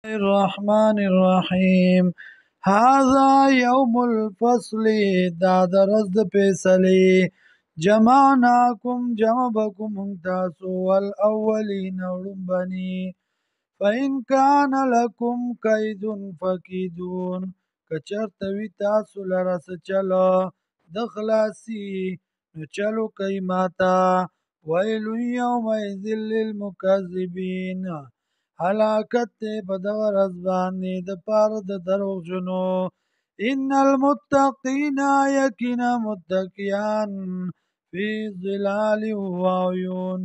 الرحمن الرحیم. هذا یوم الفصل، دا درز د فیصلې. جمعناکم، جمع بکم تاسو، والاولین وړومبني. فإن کان لکم کید فکیدون، که چرته وي تاسو لره څه چله د خلاصي، نو چلو کوي ماته. ویل یومئذ للمکذبین، هلاکت دی په دغه ورځ باندې د پاره د دروغجنو. ان المتقین، یقینا متقیان، فی ظلال و عیون،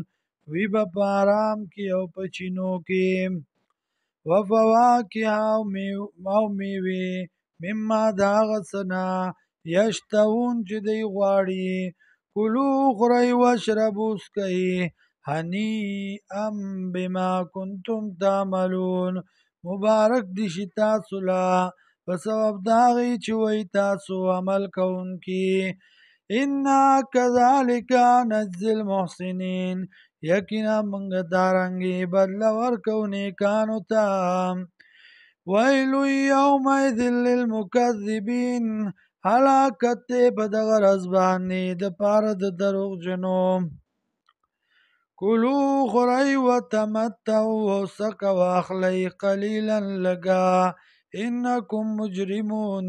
وی به په آرام کې او په چینو کې. وفواکه، او میوې، مما د هغه څه نه یشتهون چې دی غواړي. کلو خورئ واشربوا څښئ، هنیئا بما کنتم تعملون، مبارک دي شي تاسو له په سبب د هغې چې وئ تاسو عمل کوونکي. انا کذلک نجزي المحسنین، یقینا موږ دارنګې بدله ورکوو نیکانو ته. ویل یومئذ للمکذبین، هلاکت دی په دغه ورځ باندې د پاره د دروغجنو. کلو خورئ وتمتعوا، او څکه واخلئ قلیلا لږه. انکم مجرمون،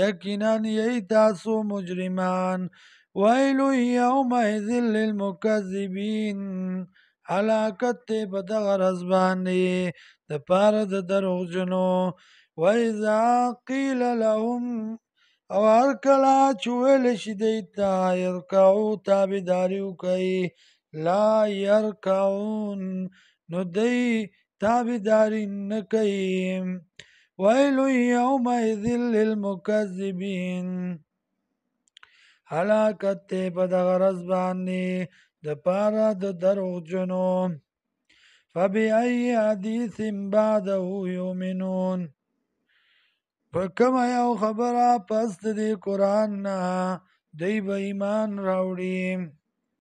یقینا یی تاسو مجرمان. ویل یومئذ للمکذبین، هلاکت دی په دغه ورځ باندې د پاره د دروغجنو. واذا قیل لهم، او هر کله چې ویلی شي دوی ته ارکعوا، تابعداري وکئ، لا یرکعون، نو دی تابعداري نه کوي. ویل یومئذ للمکذبین، هلاکت دی په دغه ورځ باندې د پاره د دروغجنو. فبأي حدیث بعده یؤمنون، په کومه یو خبره پس د دې قرآن نه دی به ایمان راوړي.